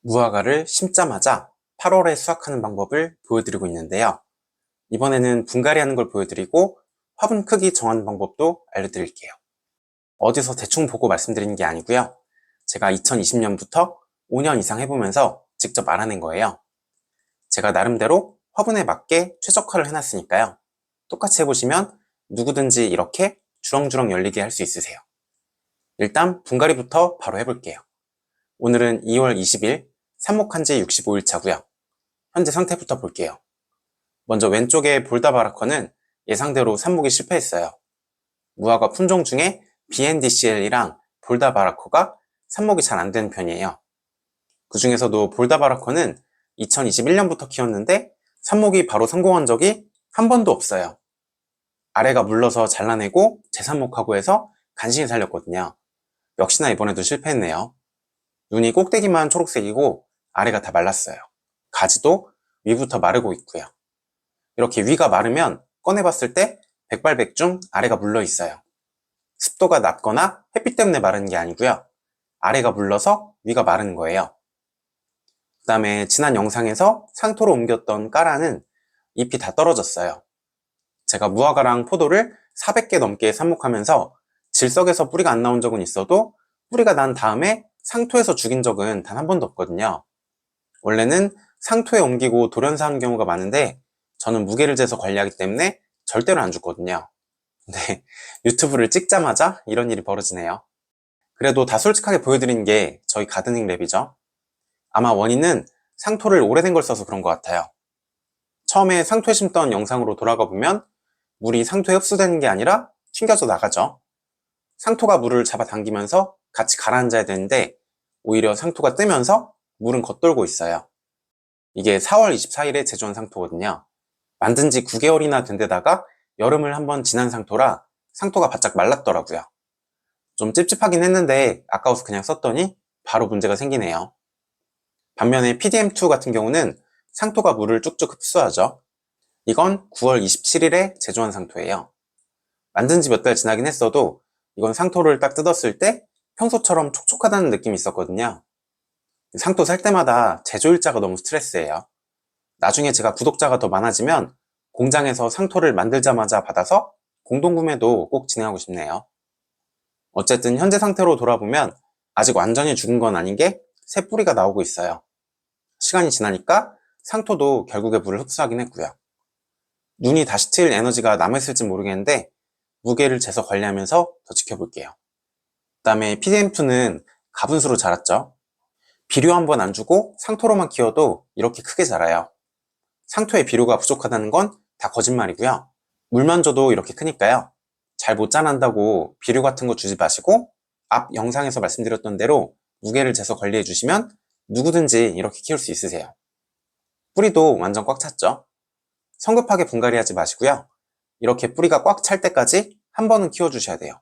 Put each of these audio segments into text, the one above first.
무화과를 심자마자 8월에 수확하는 방법을 보여드리고 있는데요. 이번에는 분갈이 하는 걸 보여드리고 화분 크기 정하는 방법도 알려드릴게요. 어디서 대충 보고 말씀드리는 게 아니고요. 제가 2020년부터 5년 이상 해보면서 직접 알아낸 거예요. 제가 나름대로 화분에 맞게 최적화를 해놨으니까요. 똑같이 해보시면 누구든지 이렇게 주렁주렁 열리게 할 수 있으세요. 일단 분갈이부터 바로 해볼게요. 오늘은 2월 20일 삽목한 지 65일 차고요. 현재 상태부터 볼게요. 먼저 왼쪽의 볼다바라커는 예상대로 삽목이 실패했어요. 무화과 품종 중에 BNDCL이랑 볼다바라커가 삽목이 잘 안 되는 편이에요. 그 중에서도 볼다바라커는 2021년부터 키웠는데 삽목이 바로 성공한 적이 한 번도 없어요. 아래가 물러서 잘라내고 재삽목하고 해서 간신히 살렸거든요. 역시나 이번에도 실패했네요. 눈이 꼭대기만 초록색이고 아래가 다 말랐어요. 가지도 위부터 마르고 있고요. 이렇게 위가 마르면 꺼내봤을 때 백발백중 아래가 물러 있어요. 습도가 낮거나 햇빛 때문에 마르는 게 아니고요. 아래가 물러서 위가 마르는 거예요. 그 다음에 지난 영상에서 상토로 옮겼던 까라는 잎이 다 떨어졌어요. 제가 무화과랑 포도를 400개 넘게 삽목하면서 질석에서 뿌리가 안 나온 적은 있어도 뿌리가 난 다음에 상토에서 죽인 적은 단 한 번도 없거든요. 원래는 상토에 옮기고 돌연사하는 경우가 많은데 저는 무게를 재서 관리하기 때문에 절대로 안 죽거든요. 근데 유튜브를 찍자마자 이런 일이 벌어지네요. 그래도 다 솔직하게 보여드린 게 저희 가드닝 랩이죠. 아마 원인은 상토를 오래된 걸 써서 그런 것 같아요. 처음에 상토에 심던 영상으로 돌아가 보면 물이 상토에 흡수되는 게 아니라 튕겨져 나가죠. 상토가 물을 잡아당기면서 같이 가라앉아야 되는데 오히려 상토가 뜨면서 물은 겉돌고 있어요. 이게 4월 24일에 제조한 상토거든요. 만든 지 9개월이나 된 데다가 여름을 한번 지난 상토라 상토가 바짝 말랐더라고요. 좀 찝찝하긴 했는데 아까워서 그냥 썼더니 바로 문제가 생기네요. 반면에 PDM2 같은 경우는 상토가 물을 쭉쭉 흡수하죠. 이건 9월 27일에 제조한 상토예요. 만든 지 몇 달 지나긴 했어도 이건 상토를 딱 뜯었을 때 평소처럼 촉촉하다는 느낌이 있었거든요. 상토 살 때마다 제조일자가 너무 스트레스예요. 나중에 제가 구독자가 더 많아지면 공장에서 상토를 만들자마자 받아서 공동구매도 꼭 진행하고 싶네요. 어쨌든 현재 상태로 돌아보면 아직 완전히 죽은 건 아닌 게 새 뿌리가 나오고 있어요. 시간이 지나니까 상토도 결국에 물을 흡수하긴 했고요. 눈이 다시 트일 에너지가 남아있을지 모르겠는데 무게를 재서 관리하면서 더 지켜볼게요. 그 다음에 PDM2는 가분수로 자랐죠. 비료 한번 안 주고 상토로만 키워도 이렇게 크게 자라요. 상토에 비료가 부족하다는 건 다 거짓말이고요. 물만 줘도 이렇게 크니까요. 잘 못 자란다고 비료 같은 거 주지 마시고 앞 영상에서 말씀드렸던 대로 무게를 재서 관리해 주시면 누구든지 이렇게 키울 수 있으세요. 뿌리도 완전 꽉 찼죠. 성급하게 분갈이 하지 마시고요. 이렇게 뿌리가 꽉 찰 때까지 한 번은 키워주셔야 돼요.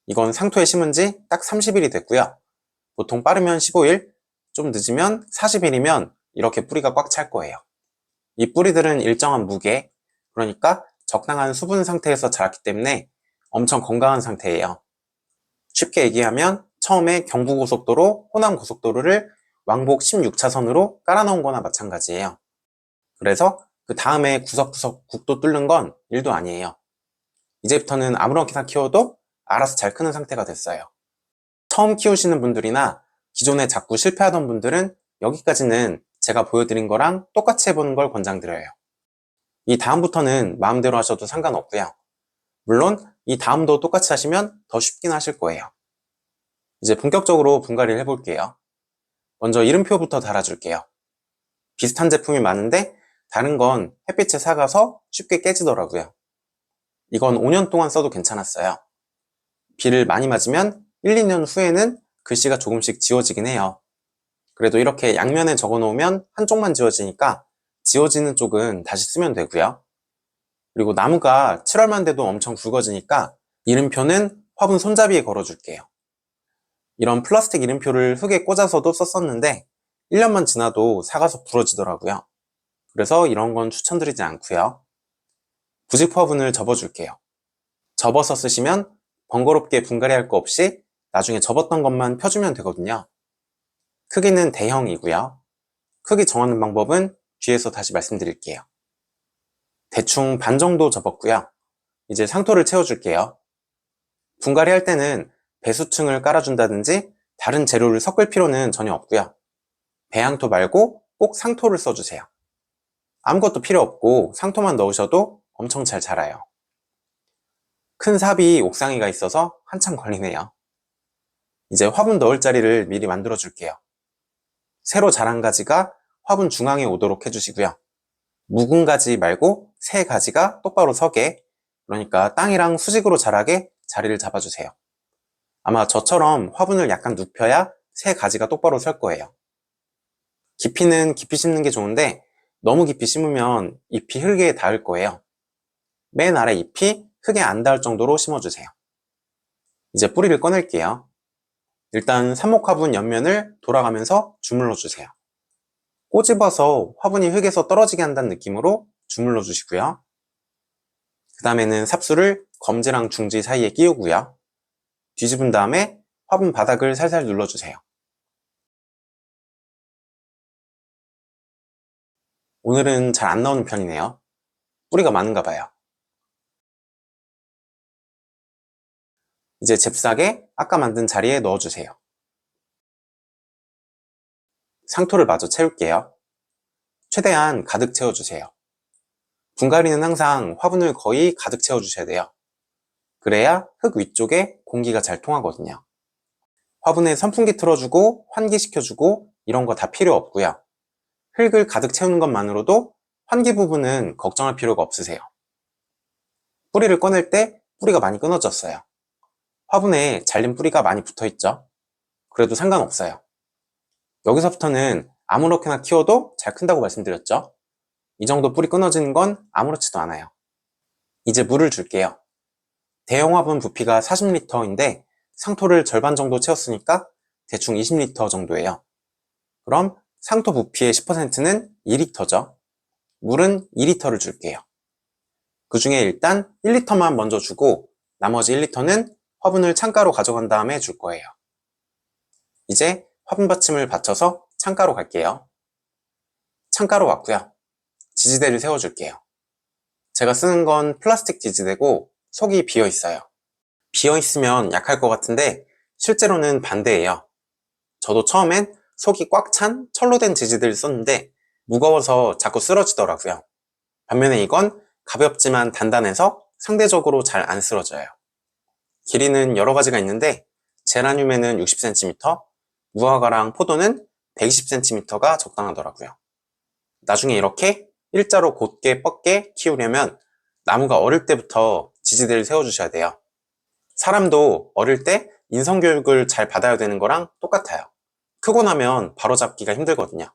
이건 상토에 심은 지 딱 30일이 됐고요. 보통 빠르면 15일, 좀 늦으면 40일이면 이렇게 뿌리가 꽉 찰 거예요. 이 뿌리들은 일정한 무게, 그러니까 적당한 수분 상태에서 자랐기 때문에 엄청 건강한 상태예요. 쉽게 얘기하면 처음에 경부고속도로, 호남고속도로를 왕복 16차선으로 깔아놓은 거나 마찬가지예요. 그래서 그 다음에 구석구석 국도 뚫는 건 일도 아니에요. 이제부터는 아무렇게나 키워도 알아서 잘 크는 상태가 됐어요. 처음 키우시는 분들이나 기존에 자꾸 실패하던 분들은 여기까지는 제가 보여드린 거랑 똑같이 해보는 걸 권장드려요. 이 다음부터는 마음대로 하셔도 상관없고요. 물론 이 다음도 똑같이 하시면 더 쉽긴 하실 거예요. 이제 본격적으로 분갈이를 해볼게요. 먼저 이름표부터 달아줄게요. 비슷한 제품이 많은데 다른 건 햇빛에 삭아서 쉽게 깨지더라고요. 이건 5년 동안 써도 괜찮았어요. 비를 많이 맞으면 1, 2년 후에는 글씨가 조금씩 지워지긴 해요. 그래도 이렇게 양면에 적어 놓으면 한쪽만 지워지니까 지워지는 쪽은 다시 쓰면 되고요. 그리고 나무가 7월만 돼도 엄청 굵어지니까 이름표는 화분 손잡이에 걸어줄게요. 이런 플라스틱 이름표를 흙에 꽂아서도 썼었는데 1년만 지나도 삭아서 부러지더라고요. 그래서 이런 건 추천드리지 않고요. 부직 화분을 접어줄게요. 접어서 쓰시면 번거롭게 분갈이 할 거 없이 나중에 접었던 것만 펴주면 되거든요. 크기는 대형이고요. 크기 정하는 방법은 뒤에서 다시 말씀드릴게요. 대충 반 정도 접었고요. 이제 상토를 채워줄게요. 분갈이 할 때는 배수층을 깔아준다든지 다른 재료를 섞을 필요는 전혀 없고요. 배양토 말고 꼭 상토를 써주세요. 아무것도 필요 없고 상토만 넣으셔도 엄청 잘 자라요. 큰 삽이 옥상이가 있어서 한참 걸리네요. 이제 화분 넣을 자리를 미리 만들어 줄게요. 새로 자란 가지가 화분 중앙에 오도록 해주시고요. 묵은 가지 말고 새 가지가 똑바로 서게, 그러니까 땅이랑 수직으로 자라게 자리를 잡아주세요. 아마 저처럼 화분을 약간 눕혀야 새 가지가 똑바로 설 거예요. 깊이는 깊이 심는 게 좋은데 너무 깊이 심으면 잎이 흙에 닿을 거예요. 맨 아래 잎이 흙에 안 닿을 정도로 심어주세요. 이제 뿌리를 꺼낼게요. 일단 삽목화분 옆면을 돌아가면서 주물러 주세요. 꼬집어서 화분이 흙에서 떨어지게 한다는 느낌으로 주물러 주시고요. 그 다음에는 삽수를 검지랑 중지 사이에 끼우고요. 뒤집은 다음에 화분 바닥을 살살 눌러주세요. 오늘은 잘 안 나오는 편이네요. 뿌리가 많은가 봐요. 이제 잽싸게 아까 만든 자리에 넣어주세요. 상토를 마저 채울게요. 최대한 가득 채워주세요. 분갈이는 항상 화분을 거의 가득 채워주셔야 돼요. 그래야 흙 위쪽에 공기가 잘 통하거든요. 화분에 선풍기 틀어주고 환기시켜주고 이런 거 다 필요 없고요. 흙을 가득 채우는 것만으로도 환기 부분은 걱정할 필요가 없으세요. 뿌리를 꺼낼 때 뿌리가 많이 끊어졌어요. 화분에 잘린 뿌리가 많이 붙어있죠? 그래도 상관없어요. 여기서부터는 아무렇게나 키워도 잘 큰다고 말씀드렸죠? 이 정도 뿌리 끊어지는 건 아무렇지도 않아요. 이제 물을 줄게요. 대형 화분 부피가 40리터인데 상토를 절반 정도 채웠으니까 대충 20리터 정도예요. 그럼 상토 부피의 10%는 2리터죠. 물은 2리터를 줄게요. 그 중에 일단 1리터만 먼저 주고 나머지 1리터는 화분을 창가로 가져간 다음에 줄 거예요. 이제 화분 받침을 받쳐서 창가로 갈게요. 창가로 왔고요. 지지대를 세워줄게요. 제가 쓰는 건 플라스틱 지지대고 속이 비어 있어요. 비어 있으면 약할 것 같은데 실제로는 반대예요. 저도 처음엔 속이 꽉 찬 철로 된 지지대를 썼는데 무거워서 자꾸 쓰러지더라고요. 반면에 이건 가볍지만 단단해서 상대적으로 잘 안 쓰러져요. 길이는 여러 가지가 있는데 제라늄에는 60cm, 무화과랑 포도는 120cm가 적당하더라고요. 나중에 이렇게 일자로 곧게 뻗게 키우려면 나무가 어릴 때부터 지지대를 세워주셔야 돼요. 사람도 어릴 때 인성교육을 잘 받아야 되는 거랑 똑같아요. 크고 나면 바로잡기가 힘들거든요.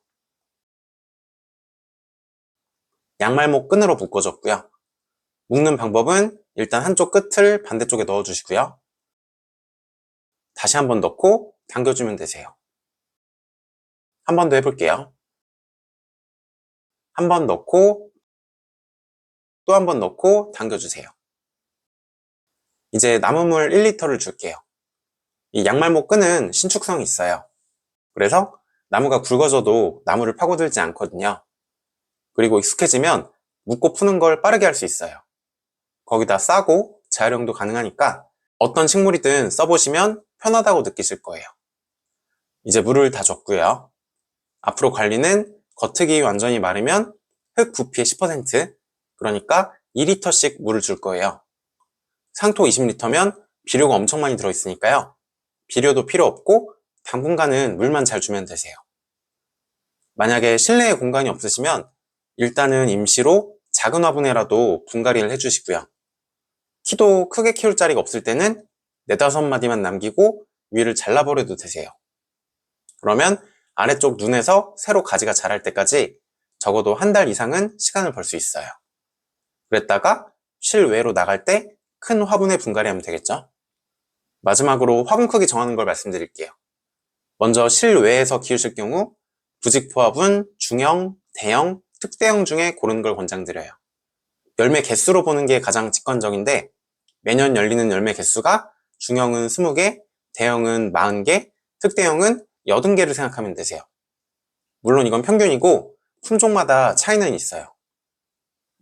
양말목 끈으로 묶어줬고요. 묶는 방법은 일단 한쪽 끝을 반대쪽에 넣어주시고요. 다시 한번 넣고 당겨주면 되세요. 한 번 더 해볼게요. 한 번 넣고 또 한 번 넣고 당겨주세요. 이제 나무물 1리터를 줄게요. 이 양말목 끈은 신축성이 있어요. 그래서 나무가 굵어져도 나무를 파고들지 않거든요. 그리고 익숙해지면 묶고 푸는 걸 빠르게 할 수 있어요. 거기다 싸고 재활용도 가능하니까 어떤 식물이든 써보시면 편하다고 느끼실 거예요. 이제 물을 다 줬고요. 앞으로 관리는 겉흙이 완전히 마르면 흙 부피의 10%, 그러니까 2리터씩 물을 줄 거예요. 상토 20리터면 비료가 엄청 많이 들어있으니까요. 비료도 필요 없고 당분간은 물만 잘 주면 되세요. 만약에 실내에 공간이 없으시면 일단은 임시로 작은 화분에라도 분갈이를 해주시고요. 키도 크게 키울 자리가 없을 때는 4-5마디만 남기고 위를 잘라버려도 되세요. 그러면 아래쪽 눈에서 새로 가지가 자랄 때까지 적어도 한 달 이상은 시간을 벌 수 있어요. 그랬다가 실외로 나갈 때 큰 화분에 분갈이 하면 되겠죠? 마지막으로 화분 크기 정하는 걸 말씀드릴게요. 먼저 실외에서 키우실 경우 부직포 화분, 중형, 대형, 특대형 중에 고르는 걸 권장드려요. 열매 개수로 보는 게 가장 직관적인데 매년 열리는 열매 개수가 중형은 20개, 대형은 40개, 특대형은 80개를 생각하면 되세요. 물론 이건 평균이고 품종마다 차이는 있어요.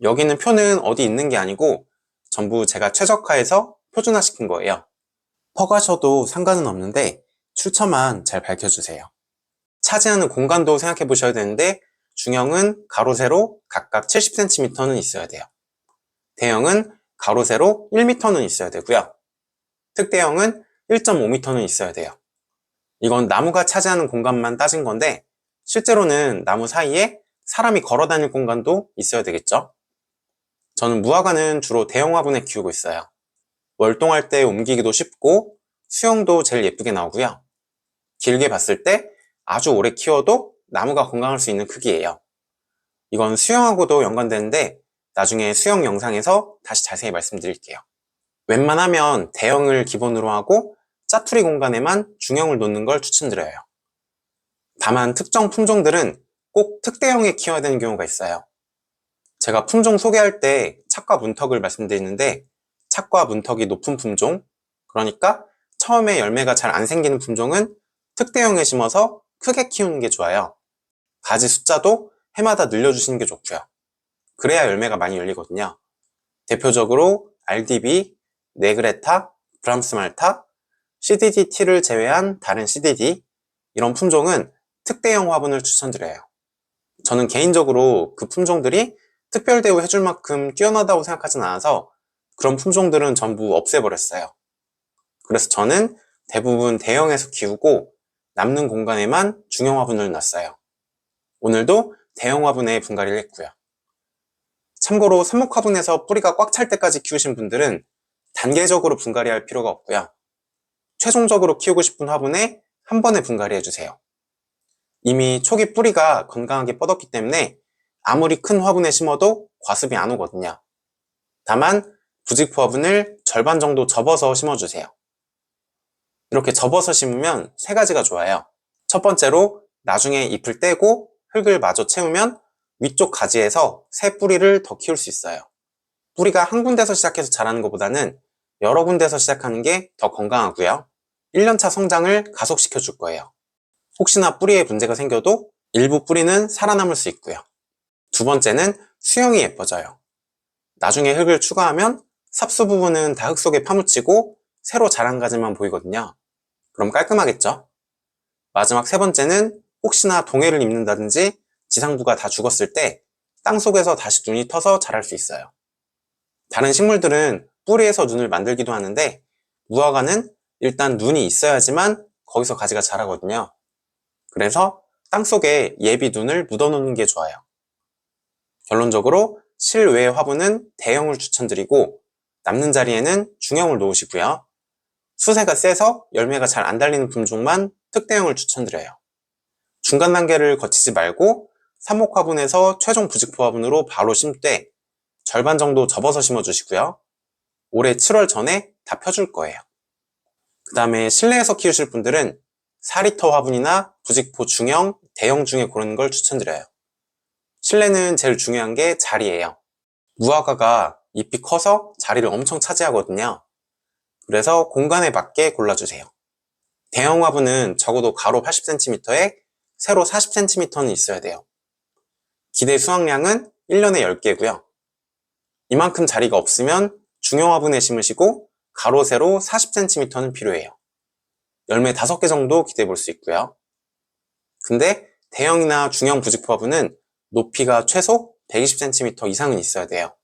여기 있는 표는 어디 있는 게 아니고 전부 제가 최적화해서 표준화시킨 거예요. 퍼가셔도 상관은 없는데 출처만 잘 밝혀주세요. 차지하는 공간도 생각해 보셔야 되는데 중형은 가로 세로 각각 70cm는 있어야 돼요. 대형은 가로 세로 1m는 있어야 되고요. 특대형은 1.5m는 있어야 돼요. 이건 나무가 차지하는 공간만 따진 건데 실제로는 나무 사이에 사람이 걸어 다닐 공간도 있어야 되겠죠. 저는 무화과는 주로 대형 화분에 키우고 있어요. 월동할 때 옮기기도 쉽고 수영도 제일 예쁘게 나오고요. 길게 봤을 때 아주 오래 키워도 나무가 건강할 수 있는 크기예요. 이건 수영하고도 연관되는데 나중에 수영 영상에서 다시 자세히 말씀드릴게요. 웬만하면 대형을 기본으로 하고 짜투리 공간에만 중형을 놓는 걸 추천드려요. 다만 특정 품종들은 꼭 특대형에 키워야 되는 경우가 있어요. 제가 품종 소개할 때 착과 문턱을 말씀드리는데 착과 문턱이 높은 품종, 그러니까 처음에 열매가 잘 안 생기는 품종은 특대형에 심어서 크게 키우는 게 좋아요. 가지 숫자도 해마다 늘려주시는 게 좋고요. 그래야 열매가 많이 열리거든요. 대표적으로 RDB, 네그레타, 브람스 말타, CDD-T를 제외한 다른 CDD, 이런 품종은 특대형 화분을 추천드려요. 저는 개인적으로 그 품종들이 특별 대우 해줄 만큼 뛰어나다고 생각하진 않아서 그런 품종들은 전부 없애버렸어요. 그래서 저는 대부분 대형에서 키우고 남는 공간에만 중형 화분을 놨어요. 오늘도 대형 화분에 분갈이를 했고요. 참고로 삽목 화분에서 뿌리가 꽉 찰 때까지 키우신 분들은 단계적으로 분갈이할 필요가 없고요. 최종적으로 키우고 싶은 화분에 한 번에 분갈이 해주세요. 이미 초기 뿌리가 건강하게 뻗었기 때문에 아무리 큰 화분에 심어도 과습이 안 오거든요. 다만 부직포 화분을 절반 정도 접어서 심어주세요. 이렇게 접어서 심으면 세 가지가 좋아요. 첫 번째로 나중에 잎을 떼고 흙을 마저 채우면 위쪽 가지에서 새 뿌리를 더 키울 수 있어요. 뿌리가 한 군데서 시작해서 자라는 것보다는 여러 군데서 시작하는 게 더 건강하고요. 1년차 성장을 가속시켜 줄 거예요. 혹시나 뿌리에 문제가 생겨도 일부 뿌리는 살아남을 수 있고요. 두 번째는 수영이 예뻐져요. 나중에 흙을 추가하면 삽수 부분은 다 흙 속에 파묻히고 새로 자란 가지만 보이거든요. 그럼 깔끔하겠죠? 마지막 세 번째는 혹시나 동해를 입는다든지 지상부가 다 죽었을 때 땅속에서 다시 눈이 터서 자랄 수 있어요. 다른 식물들은 뿌리에서 눈을 만들기도 하는데 무화과는 일단 눈이 있어야지만 거기서 가지가 자라거든요. 그래서 땅속에 예비 눈을 묻어놓는 게 좋아요. 결론적으로 실외 화분은 대형을 추천드리고 남는 자리에는 중형을 놓으시고요. 수세가 세서 열매가 잘 안 달리는 품종만 특대형을 추천드려요. 중간 단계를 거치지 말고 삽목 화분에서 최종 부직포 화분으로 바로 심되 절반 정도 접어서 심어주시고요. 올해 7월 전에 다 펴줄 거예요. 그 다음에 실내에서 키우실 분들은 4리터 화분이나 부직포 중형, 대형 중에 고르는 걸 추천드려요. 실내는 제일 중요한 게 자리예요. 무화과가 잎이 커서 자리를 엄청 차지하거든요. 그래서 공간에 맞게 골라주세요. 대형 화분은 적어도 가로 80cm에 세로 40cm는 있어야 돼요. 기대 수확량은 1년에 10개고요. 이만큼 자리가 없으면 중형 화분에 심으시고 가로 세로 40cm는 필요해요. 열매 5개 정도 기대해 볼 수 있고요. 근데 대형이나 중형 부직포 화분은 높이가 최소 120cm 이상은 있어야 돼요.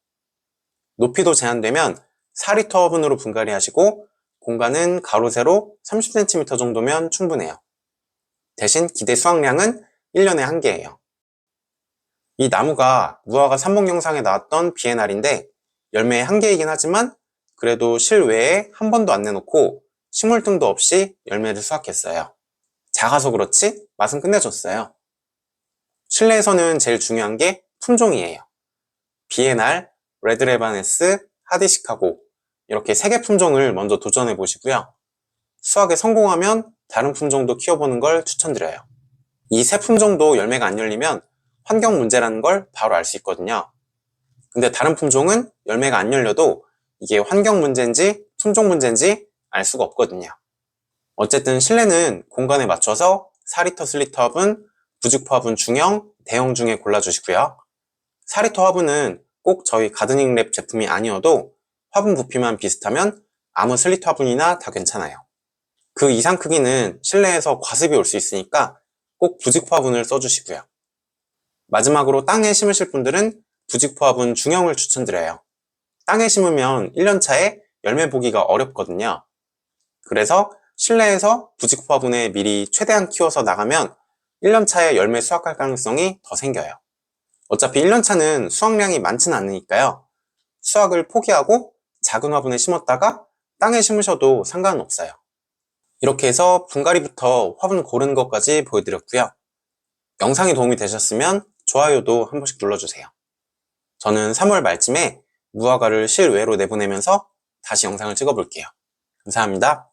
높이도 제한되면 4리터 화분으로 분갈이 하시고 공간은 가로 세로 30cm 정도면 충분해요. 대신 기대 수확량은 1년에 1개예요. 이 나무가 무화과 삽목 영상에 나왔던 비에날인데 열매 1개이긴 하지만 그래도 실외에 한 번도 안 내놓고 식물등도 없이 열매를 수확했어요. 작아서 그렇지 맛은 끝내줬어요. 실내에서는 제일 중요한 게 품종이에요. 비에날, 레드레바네스, 하디시카고 이렇게 3개 품종을 먼저 도전해 보시고요. 수확에 성공하면 다른 품종도 키워보는 걸 추천드려요. 이 세 품종도 열매가 안 열리면 환경 문제라는 걸 바로 알 수 있거든요. 근데 다른 품종은 열매가 안 열려도 이게 환경 문제인지 품종 문제인지 알 수가 없거든요. 어쨌든 실내는 공간에 맞춰서 4리터 슬리터 화분, 부직포 화분 중형, 대형 중에 골라주시고요. 4리터 화분은 꼭 저희 가드닝 랩 제품이 아니어도 화분 부피만 비슷하면 아무 슬리터 화분이나 다 괜찮아요. 그 이상 크기는 실내에서 과습이 올 수 있으니까 꼭 부직포 화분을 써주시고요. 마지막으로 땅에 심으실 분들은 부직포 화분 중형을 추천드려요. 땅에 심으면 1년차에 열매 보기가 어렵거든요. 그래서 실내에서 부직포 화분에 미리 최대한 키워서 나가면 1년차에 열매 수확할 가능성이 더 생겨요. 어차피 1년차는 수확량이 많지는 않으니까요. 수확을 포기하고 작은 화분에 심었다가 땅에 심으셔도 상관없어요. 이렇게 해서 분갈이부터 화분 고르는 것까지 보여드렸고요. 영상이 도움이 되셨으면 좋아요도 한 번씩 눌러주세요. 저는 3월 말쯤에 무화과를 실외로 내보내면서 다시 영상을 찍어볼게요. 감사합니다.